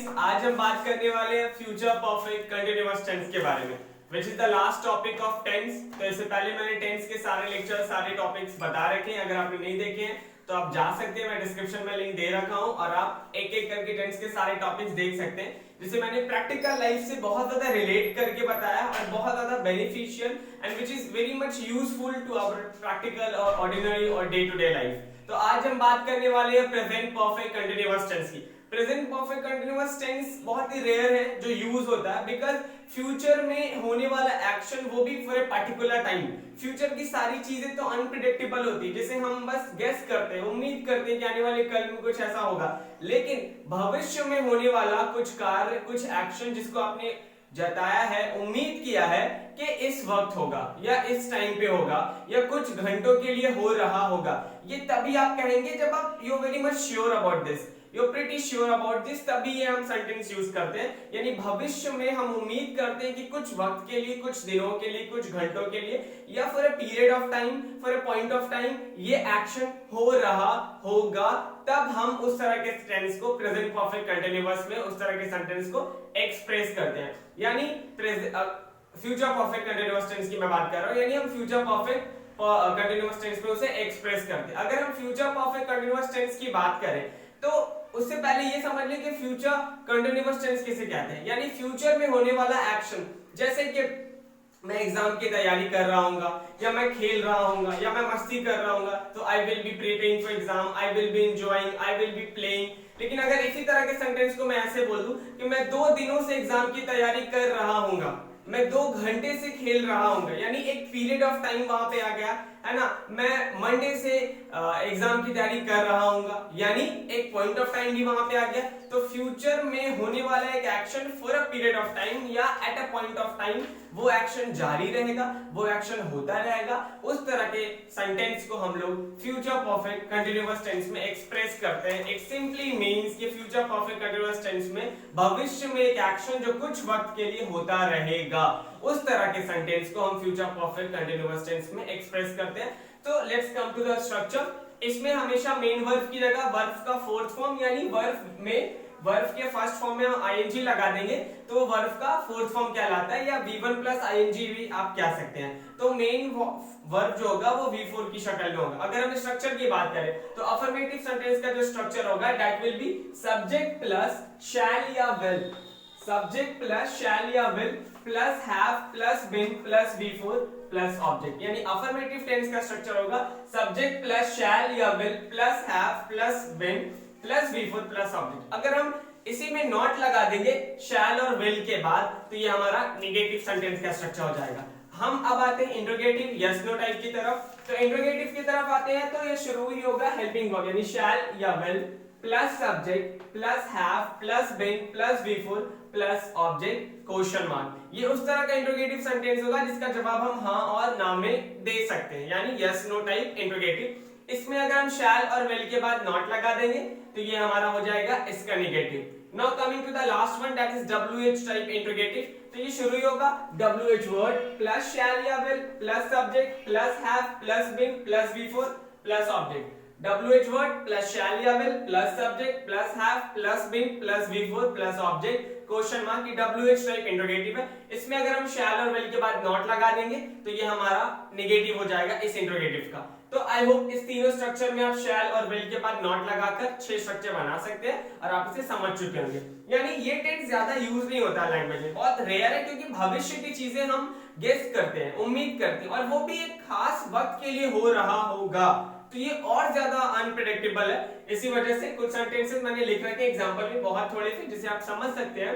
Friends, आज हम बात करने वाले हैं फ्यूचर परफेक्ट कंटीन्यूअस टेंस के बारे में, which is the last topic of tense. तो इससे पहले मैंने टेंस के सारे लेक्चर, सारे टॉपिक्स बता रखे हैं। अगर आपने नहीं देखे हैं तो आप जा सकते हैं, मैं डिस्क्रिप्शन में लिंक दे रखा हूं और आप एक एक करके टेंस के सारे टॉपिक्स देख सकते हैं, जिसे मैंने प्रैक्टिकल लाइफ से बहुत ज्यादा रिलेट करके बताया और बहुत ज्यादा beneficial and which is very much useful to our practical और ऑर्डिनरी और डे टू डे लाइफ। तो आज हम बात करने वाले हैं प्रेजेंट परफेक्ट कंटीन्यूअस टेंस की। प्रेजेंट परफेक्ट कंटीन्यूअस टेंस बहुत ही रेयर है जो यूज होता है, बिकॉज फ्यूचर में होने वाला एक्शन, वो भी for a particular time. Future की सारी चीजें तो अनप्रिडिक्टेबल होती है, जिसे हम बस गेस करते हैं, उम्मीद करते हैं कि आने वाले कल में कुछ ऐसा होगा। लेकिन भविष्य में होने वाला कुछ कार्य, कुछ एक्शन जिसको आपने जताया है, उम्मीद किया है कि इस वक्त होगा या इस टाइम पे होगा या कुछ घंटों के लिए हो रहा होगा, ये तभी आप कहेंगे जब आप you very much sure about this, you pretty sure about this, तभी ये हम सेंटेंस यूज करते हैं। यानी भविष्य में हम उम्मीद करते हैं कि कुछ वक्त के लिए, कुछ दिनों के लिए, कुछ घंटों के लिए या for a period of time, for a point of time ये एक्शन हो रहा होगा, तब हम उस तरह के टेंस को प्रेजेंट परफेक्ट कंटीन्यूअस में उस तरह के सेंटेंस को एक्सप्रेस करते हैं। यानी फ्यूचर परफेक्ट कंटीन्यूअस टेंस की मैं बात कर रहा हूं, यानी हम फ्यूचर परफेक्ट कंटीन्यूअस टेंस में उसे एक्सप्रेस करते हैं। अगर हम फ्यूचर परफेक्ट कंटीन्यूअस टेंस की बात करें तो उससे पहले ये समझ लें कि फ्यूचर कंटीन्यूअस टेंस किसे कहते हैं। यानी फ्यूचर में होने वाला एक्शन, जैसे कि मैं एग्जाम की तैयारी कर रहा हूंगा या मैं खेल रहा हूंगा या मैं मस्ती कर रहा हूंगा, तो I will be preparing for exam, I will be enjoying, I will be playing. लेकिन अगर इसी तरह के सेंटेंस को मैं ऐसे बोल दूं कि मैं 2 दिनों से एग्जाम की तैयारी कर रहा हूंगा, मैं 2 घंटे से खेल रहा हूंगा, यानी एक पीरियड ऑफ टाइम वहां पे आ गया है ना। मैं मंडे से एग्जाम की तैयारी कर रहा हूंगा, यानी एक पॉइंट ऑफ टाइम भी वहां पे आ गया। तो फ्यूचर में होने वाला एक action for a period of time या at a point of time, वो एक्शन जारी रहेगा, वो एक्शन होता रहेगा। उस तरह के सेंटेंस को हम लोग फ्यूचर परफेक्ट कंटीन्यूअस टेंस में एक्सप्रेस करते हैं। इट सिंपली मींस कि फ्यूचर परफेक्ट कंटीन्यूअस टेंस में भविष्य में एक एक्शन जो कुछ वक्त के लिए होता रहेगा, उस तरह के सेंटेंस को हम फ्यूचर परफेक्ट कंटीन्यूअस टेंस में एक्सप्रेस करते हैं। तो let's come to the structure. इसमें हमेशा मेन वर्ब की जगह वर्ब का फोर्थ फॉर्म, यानी वर्ब में वर्ब के फर्स्ट फॉर्म में हम आईएनजी लगा देंगे तो वर्ब का फोर्थ फॉर्म कहलाता है, या V1 प्लस आईएनजी भी आप कह सकते हैं। तो मेन वर्ब जो होगा वो V4 की शक्ल में होगा। अगर हम स्ट्रक्चर की बात करें तो अफर्मेटिव सेंटेंस का जो स्ट्रक्चर होगा that will be subject plus shall या विल, सब्जेक्ट प्लस शैल या will plus have plus been plus V4 plus object. यानी अफर्मेटिव टेंस का स्ट्रक्चर होगा सब्जेक्ट प्लस शैल या will plus have plus been plus V4 plus object. अगर हम इसी में नॉट लगा देंगे शैल और विल के बाद, तो ये हमारा नेगेटिव सेंटेंस का स्ट्रक्चर हो जाएगा। हम अब आते हैं इंट्रोगेटिव यस नो टाइप की तरफ। तो इंट्रोगेटिव की तरफ आते हैं तो ये शुरू ही होगा हेल्पिंग वर्ब, यानी शैल या will plus subject plus have plus been plus V4 plus object question mark. ये उस तरह का इंट्रोगेटिव सेंटेंस होगा जिसका जवाब हम हाँ और ना में दे सकते हैं, यानी यस नो टाइप इंट्रोगेटिव। इसमें अगर हम शैल और विल के बाद नॉट लगा देंगे तो ये हमारा हो जाएगा इसका negative. Now coming to the last one that is WH type interrogative. तो ये शुरू ही होगा WH वर्ड प्लस शैल या will plus subject plus have plus been plus V4 plus object. WH word plus shall या will plus subject plus have plus been plus V4 plus object question mark की WH type interrogative है। इसमें अगर हम शैल और will के बाद not लगा देंगे तो ये हमारा नेगेटिव हो जाएगा इस इंट्रोगेटिव का। तो आई होप इस तीनों स्ट्रक्चर में आप शैल और विल के बाद नॉट लगाकर 6 स्ट्रक्चर बना सकते हैं और आप इसे समझ चुके होंगे। यानी ये टेंस ज्यादा यूज नहीं होता लैंग्वेज में, बहुत रेयर है, क्योंकि भविष्य की चीजें हम गेस करते हैं, उम्मीद करते हैं, और वो भी एक खास वक्त के लिए हो रहा होगा, तो ये और ज्यादा अनप्रेडिक्टेबल है। इसी वजह से कुछ सेंटेंसेस मैंने लिख रखे, एग्जांपल भी बहुत थोड़े से जिसे आप समझ सकते हैं।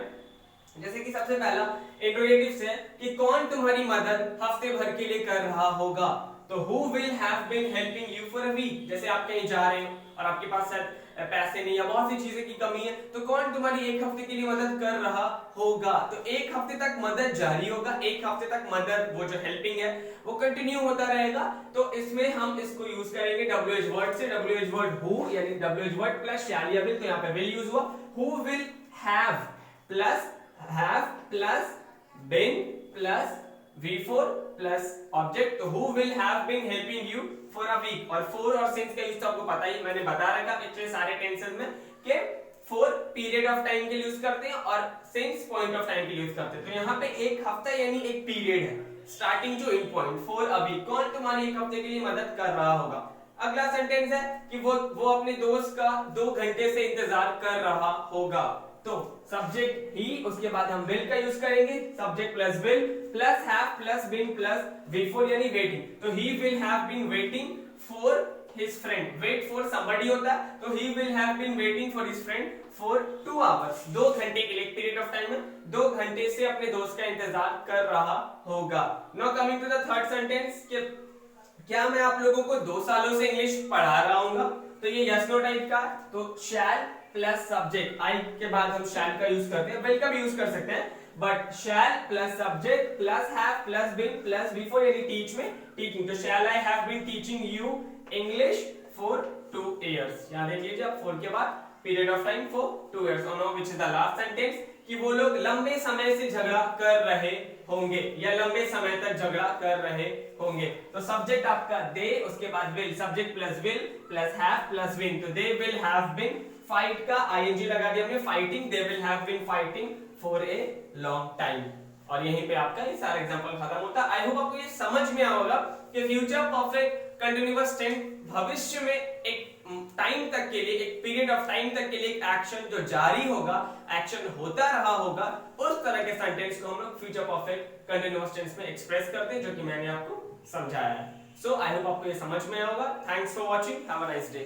जैसे कि सबसे पहला इंट्रोगेटिव से कि कौन तुम्हारी मदद हफ्ते भर के लिए कर रहा होगा, तो who will have been helping you for a week। जैसे आप कहीं जा रहे हैं और आपके पास शायद पैसे नहीं या बहुत सी चीजें की कमी है, तो कौन तुम्हारी एक हफ्ते के लिए मदद कर रहा होगा। तो एक हफ्ते तक मदद जारी होगा, एक हफ्ते तक मदद, वो जो हेल्पिंग है वो कंटिन्यू होता रहेगा। तो इसमें हम इसको यूज करेंगे WH वर्ड से, WH वर्ड who, यानी WH वर्ड प्लस शैल या विल, तो यहाँ पे विल यूज हुआ। who will have plus been plus V4 plus object. तो who will have been helping you for a week, और for और since का यूज तो आपको पता ही, मैंने बता रखा पिछले सारे टेंसेस में कि फॉर पीरियड ऑफ टाइम के लिए यूज करते हैं और सिंस पॉइंट ऑफ टाइम के लिए यूज करते हैं। तो यहाँ पे एक हफ्ता यानी एक पीरियड है, starting to end point. For अभी कौन तुम्हारी एक हफ्ते के लिए मदद कर रहा होगा। अगला सेंटेंस है कि वो अपने दोस्त का 2 घंटे से इंतजार कर रहा होगा। तो सब्जेक्ट ही, उसके बाद हम विल का यूज करेंगे, subject plus will plus have plus been plus before यानी वेटिंग। तो he will have been waiting for his friend, wait for somebody होता है, तो he will have been waiting for his friend for 2 hours, 2 घंटे के लिए, period of time में 2 घंटे से अपने दोस्त का इंतजार कर रहा होगा। Now coming to the third sentence, क्या मैं आप लोगों को 2 सालों से इंग्लिश पढ़ा रहा हूँ, तो ये यस नो टाइप का, तो शैल प्लस सब्जेक्ट, आई के बाद हम शैल का यूज करते हैं, विल का भी यूज कर सकते हैं, but shall plus subject plus have plus been plus before यानी टीच में टीचिंग। तो shall I have been teaching you English for 2 years। याद रखिए आप 4 के बाद period of time for 2 years। और now which is the last sentence कि वो लोग लंबे समय से झगड़ा कर रहे होंगे या लंबे समय तक झगड़ा कर रहे होंगे। तो सब्जेक्ट आपका दे, उसके बाद will, subject plus will plus have plus been. तो they will have been, fight का आईएनजी लगा दिया हमने, fighting, they will have been fighting for a long time. और यहीं पे आपका ये सारा एग्जांपल खत्म होता है। आई होप आपको ये समझ में आएगा कि फ्यूचर परफेक्ट कंटीन्यूअस टेंस भविष्य में एक टाइम तक के लिए, एक पीरियड ऑफ टाइम तक के लिए एक एक्शन जो जारी होगा, एक्शन होता रहा होगा, उस तरह के सेंटेंस को हम लोग फ्यूचर परफेक्ट कंटीन्यूअस टेंस में एक्सप्रेस करते हैं, जो कि मैंने आपको समझाया है। सो आई होप आपको ये समझ में आएगा। Thanks for watching, have a nice day.